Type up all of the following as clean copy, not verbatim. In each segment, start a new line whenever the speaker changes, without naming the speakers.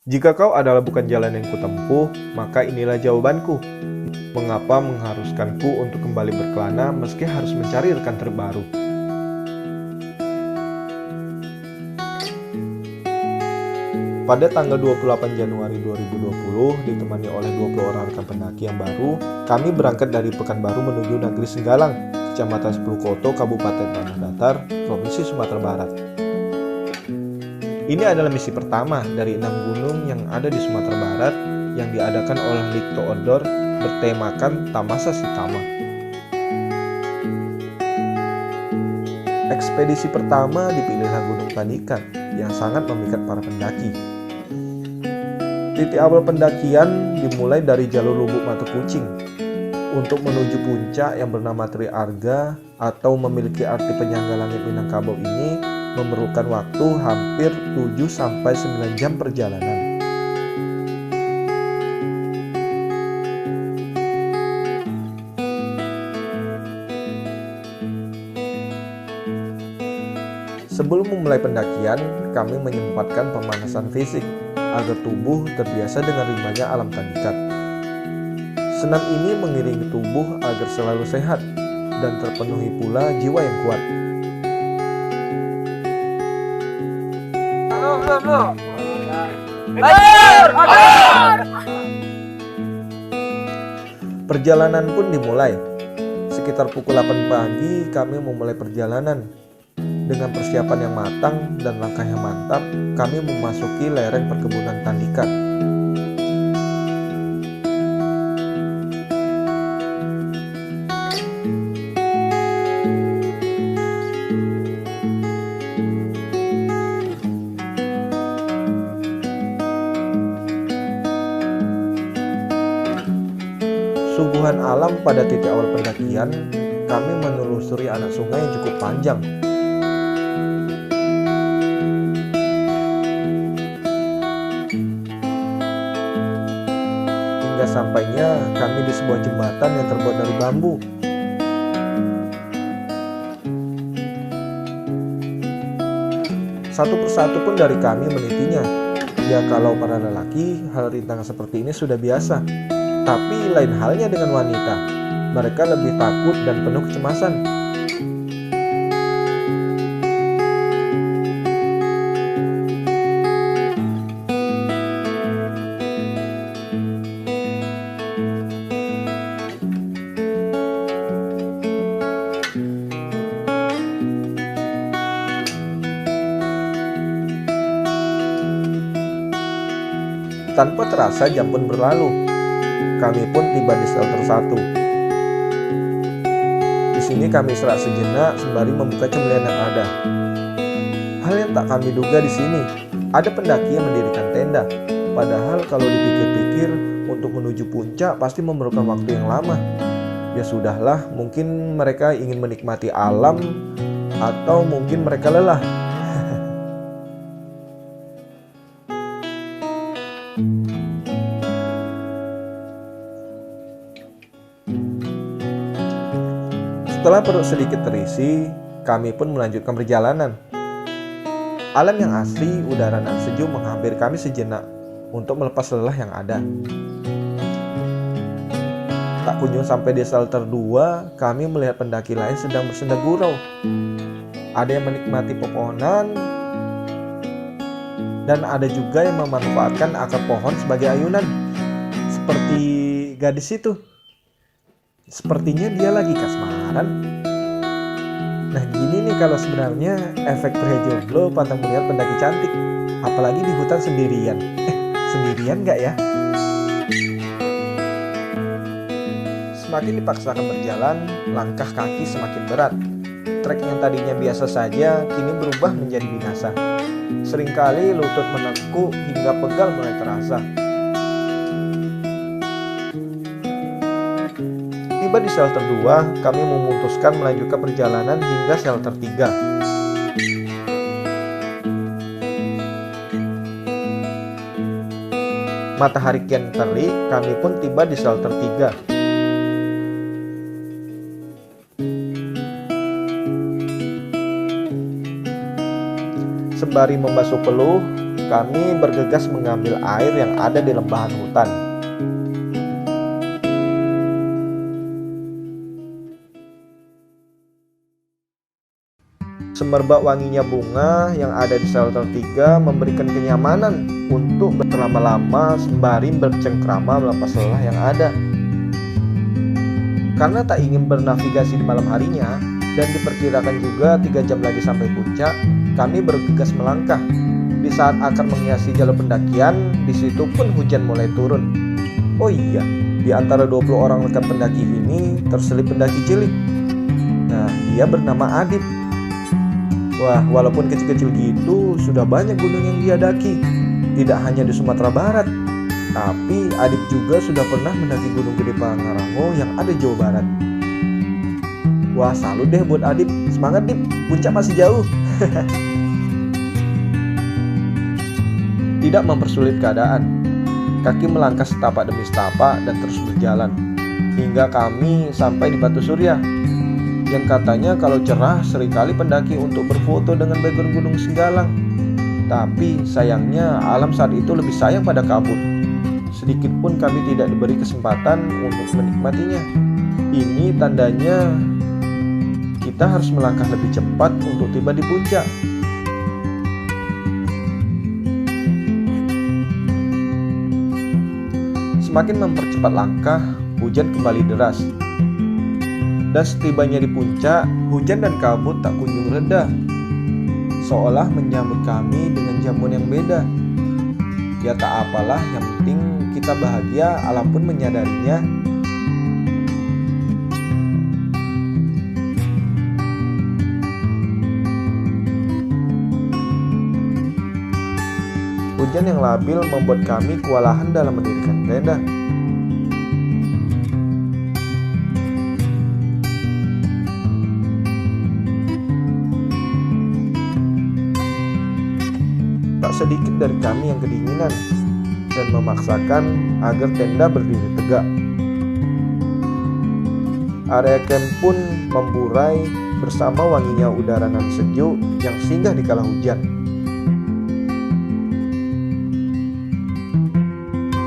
Jika kau adalah bukan jalan yang kutempuh, maka inilah jawabanku. Mengapa mengharuskanku untuk kembali berkelana meski harus mencari rekan terbaru? Pada tanggal 28 Januari 2020, ditemani oleh 20 orang rekan pendaki yang baru, kami berangkat dari Pekanbaru menuju Negeri Senggalang, Kecamatan Sepulukoto, Kabupaten Tanah Datar, Provinsi Sumatera Barat. Ini adalah misi pertama dari 6 gunung yang ada di Sumatera Barat yang diadakan oleh Likto Outdoor bertemakan Tamasa Sitama. Ekspedisi pertama dipilihlah Gunung Tandika yang sangat memikat para pendaki. Titik awal pendakian dimulai dari jalur Lubuk Mata Kucing untuk menuju puncak yang bernama Tri Arga atau memiliki arti penyangga langit Minangkabau ini memerlukan waktu hampir 7-9 jam perjalanan. Sebelum memulai pendakian, kami menyempatkan pemanasan fisik agar tubuh terbiasa dengan rimanya alam Tandikat. Senam ini mengiringi tubuh agar selalu sehat dan terpenuhi pula jiwa yang kuat. Perjalanan pun dimulai. Sekitar pukul 8 pagi kami memulai perjalanan. Dengan persiapan yang matang dan langkah yang mantap, kami memasuki lereng perkebunan Tandikat. Suguhan alam pada titik awal pendakian, kami menelusuri anak sungai yang cukup panjang. Hingga sampainya kami di sebuah jembatan yang terbuat dari bambu. Satu persatu pun dari kami menitinya. Ya kalau para lelaki, hal rintangan seperti ini sudah biasa. Tapi lain halnya dengan wanita. Mereka lebih takut dan penuh kecemasan. Tanpa terasa jam pun berlalu. Kami pun tiba di shelter 1. Di sini kami istirahat sejenak sembari membuka cemilan yang ada. Hal yang tak kami duga di sini, ada pendaki yang mendirikan tenda. Padahal kalau dipikir-pikir, untuk menuju puncak pasti memerlukan waktu yang lama. Ya sudahlah, mungkin mereka ingin menikmati alam atau mungkin mereka lelah. Setelah perut sedikit terisi, kami pun melanjutkan perjalanan. Alam yang asri, udara nan sejuk menghampiri kami sejenak untuk melepas lelah yang ada. Tak kunjung sampai di shelter 2, kami melihat pendaki lain sedang bersenda gurau. Ada yang menikmati pepohonan, dan ada juga yang memanfaatkan akar pohon sebagai ayunan. Seperti gadis itu. Sepertinya dia lagi kasmaran. Nah gini nih kalau sebenarnya efek pria jomblo pantang melihat pendaki cantik. Apalagi di hutan sendirian. Sendirian gak ya? Semakin dipaksakan berjalan, langkah kaki semakin berat. Trek yang tadinya biasa saja kini berubah menjadi binasa. Seringkali lutut menekuk hingga pegal mulai terasa. Tiba di shelter 2, kami memutuskan melanjutkan perjalanan hingga shelter 3. Matahari kian terik, kami pun tiba di shelter 3. Sembari membasuh peluh, kami bergegas mengambil air yang ada di lembahan hutan. Semerbak wanginya bunga yang ada di shelter 3 memberikan kenyamanan untuk berlama-lama sembari bercengkrama melepas lelah yang ada. Karena tak ingin bernavigasi di malam harinya dan diperkirakan juga 3 jam lagi sampai puncak, kami bergegas melangkah. Di saat akan menghiasi jalur pendakian, di situ pun hujan mulai turun. Oh iya, di antara 20 orang rekan pendaki ini terselip pendaki cilik. Nah, dia bernama Adip. Wah, walaupun kecil-kecil gitu, sudah banyak gunung yang dia daki. Tidak hanya di Sumatera Barat, tapi Adip juga sudah pernah mendaki Gunung Gede Pangrango yang ada di Jawa Barat. Wah, salut deh buat Adip. Semangat, Dip. Puncak masih jauh. Tidak mempersulit keadaan. Kaki melangkah setapak demi setapak dan terus berjalan. Hingga kami sampai di Batu Surya, yang katanya kalau cerah seringkali pendaki untuk berfoto dengan background Gunung Singgalang. Tapi sayangnya alam saat itu lebih sayang pada kabut. Sedikit pun kami tidak diberi kesempatan untuk menikmatinya. Ini tandanya kita harus melangkah lebih cepat untuk tiba di puncak. Semakin mempercepat langkah, hujan kembali deras. Dan setibanya di puncak, hujan dan kabut tak kunjung reda, seolah menyambut kami dengan jamuan yang beda. Ya tak apalah, yang penting kita bahagia, alam pun menyadarinya. Hujan yang labil membuat kami kewalahan dalam mendirikan tenda. Tak sedikit dari kami yang kedinginan dan memaksakan agar tenda berdiri tegak. Area camp pun memburai bersama wanginya udara nan sejuk yang singgah di kala hujan.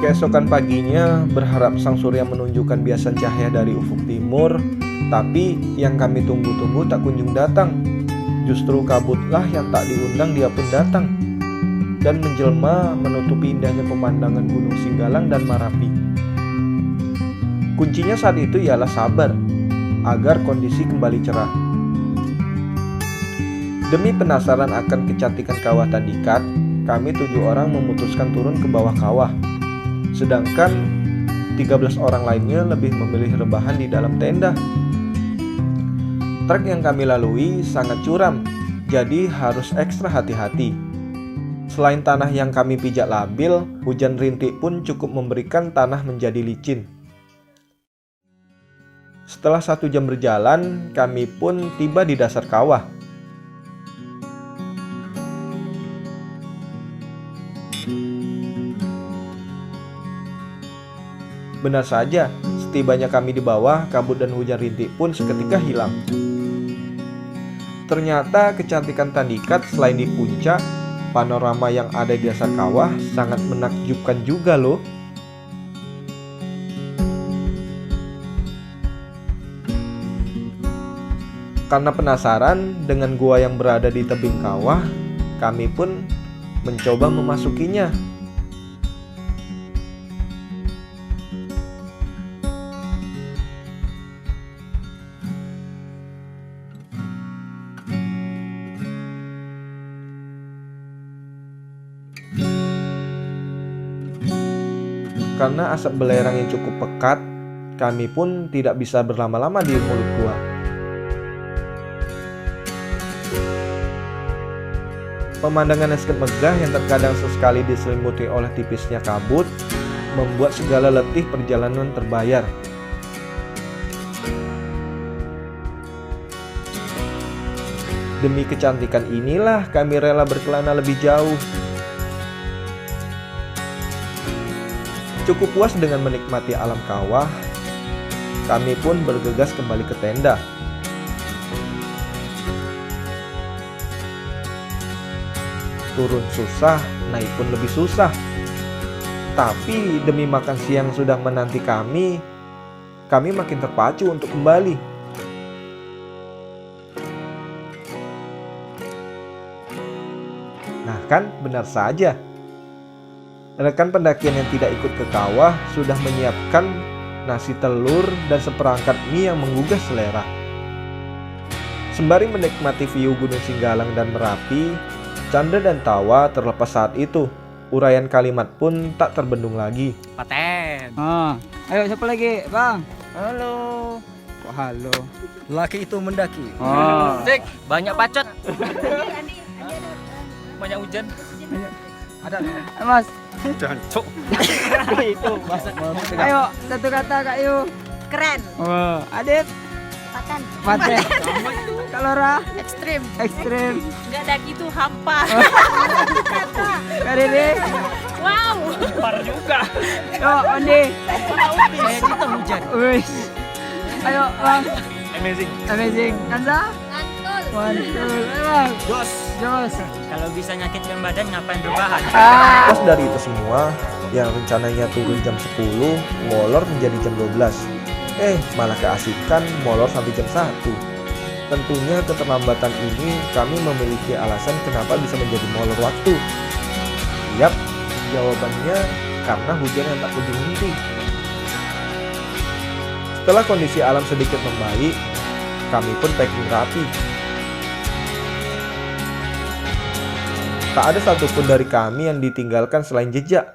Keesokan paginya berharap sang surya menunjukkan biasan cahaya dari ufuk timur, tapi yang kami tunggu-tunggu tak kunjung datang. Justru kabutlah yang tak diundang dia pun datang dan menjelma menutupi indahnya pemandangan Gunung Singgalang dan Marapi. Kuncinya saat itu ialah sabar, agar kondisi kembali cerah. Demi penasaran akan kecantikan kawah Tandikat, kami 7 orang memutuskan turun ke bawah kawah. Sedangkan 13 orang lainnya lebih memilih rebahan di dalam tenda. Trek yang kami lalui sangat curam, jadi harus ekstra hati-hati. Selain tanah yang kami pijak labil, hujan rintik pun cukup memberikan tanah menjadi licin. Setelah 1 jam berjalan, kami pun tiba di dasar kawah. Benar saja, setibanya kami di bawah, kabut dan hujan rintik pun seketika hilang. Ternyata kecantikan Tandikat selain di puncak, panorama yang ada di dasar kawah sangat menakjubkan juga loh. Karena penasaran dengan gua yang berada di tebing kawah, kami pun mencoba memasukinya. Karena asap belerang yang cukup pekat, kami pun tidak bisa berlama-lama di mulut gua. Pemandangan landscape megah yang terkadang sesekali diselimuti oleh tipisnya kabut membuat segala letih perjalanan terbayar. Demi kecantikan inilah kami rela berkelana lebih jauh. Cukup puas dengan menikmati alam kawah, kami pun bergegas kembali ke tenda. turun susah, naik pun lebih susah. Tapi demi makan siang sudah menanti kami makin terpacu untuk kembali. Nah kan, benar saja. Rekan pendakian yang tidak ikut ke kawah sudah menyiapkan nasi telur dan seperangkat mie yang menggugah selera. Sembari menikmati view Gunung Singgalang dan Merapi, canda dan tawa terlepas saat itu. Uraian kalimat pun tak terbendung lagi.
Paten.
Ayo siapa lagi, Bang?
Halo.
Kok halo?
Laki itu mendaki.
Sik.
Banyak pacot. Banyak hujan. Ada.
Mas.
Jancok.
Itu bahasa. Ayo satu kata Kak Yu.
Keren.
Adit.
Paten.
Paten. Kalau Ra
Ekstrim.
ekstrim.
Enggak daki itu hampa.
Kak Dede.
Wow.
Par juga.
Yo, Ondi.
Saya kita hujan.
Wis. Ayo, Bang.
Amazing.
Amazing. Kanza?
Mantul.
Mantul. Ayo, Bang.
Jos.
Jos.
Kalau bisa nyakitkan badan ngapain berbahan?
Pas dari itu semua, yang rencananya turun jam 10, molor menjadi jam 12. Malah keasikan molor sampai jam 1. Tentunya keterlambatan ini kami memiliki alasan kenapa bisa menjadi molor waktu. Yap, jawabannya karena hujan yang tak kunjung henti. Setelah kondisi alam sedikit membaik, kami pun packing rapi. Tak ada satupun dari kami yang ditinggalkan selain jejak.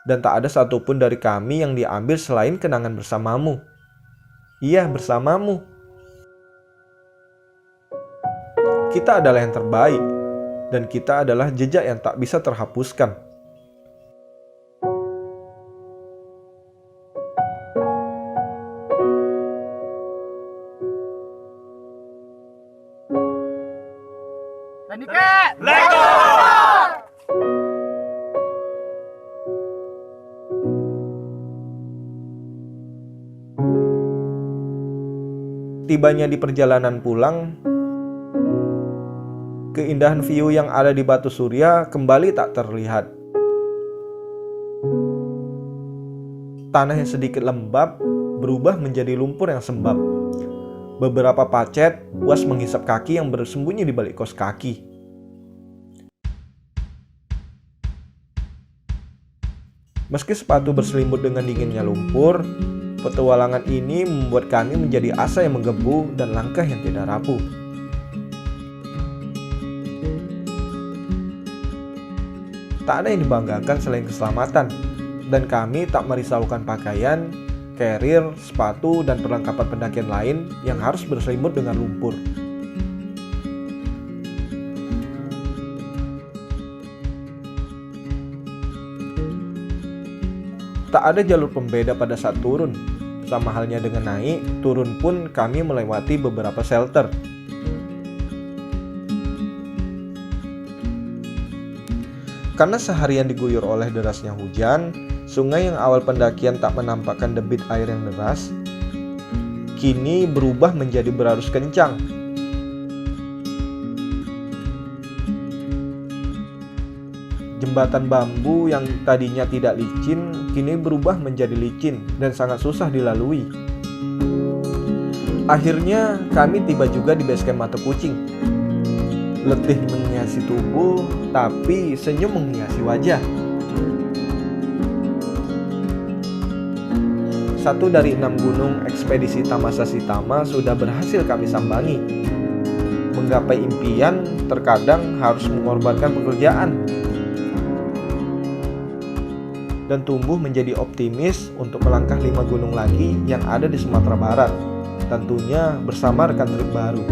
Dan tak ada satupun dari kami yang diambil selain kenangan bersamamu. Iya, bersamamu. Kita adalah yang terbaik. Dan kita adalah jejak yang tak bisa terhapuskan. Tibanya di perjalanan pulang, keindahan view yang ada di Batu Surya kembali tak terlihat. Tanah yang sedikit lembab berubah menjadi lumpur yang sembab. Beberapa pacet puas menghisap kaki yang bersembunyi di balik kaos kaki. Meski sepatu berselimut dengan dinginnya lumpur, petualangan ini membuat kami menjadi asa yang menggebu dan langkah yang tidak rapuh. Tak ada yang dibanggakan selain keselamatan, dan kami tak merisaukan pakaian, carrier, sepatu, dan perlengkapan pendakian lain yang harus berselimut dengan lumpur. Tak ada jalur pembeda pada saat turun. Sama halnya dengan naik, turun pun kami melewati beberapa shelter. Karena seharian diguyur oleh derasnya hujan, sungai yang awal pendakian tak menampakkan debit air yang deras, kini berubah menjadi berarus kencang. Jembatan bambu yang tadinya tidak licin, kini berubah menjadi licin dan sangat susah dilalui. Akhirnya kami tiba juga di base camp Mata Kucing. Letih menghiasi tubuh, tapi senyum menghiasi wajah. Satu dari 6 gunung ekspedisi Tamasa Sitama sudah berhasil kami sambangi. Menggapai impian terkadang harus mengorbankan pekerjaan. Dan tumbuh menjadi optimis untuk melangkah 5 gunung lagi yang ada di Sumatera Barat. Tentunya bersama rekan trip baru.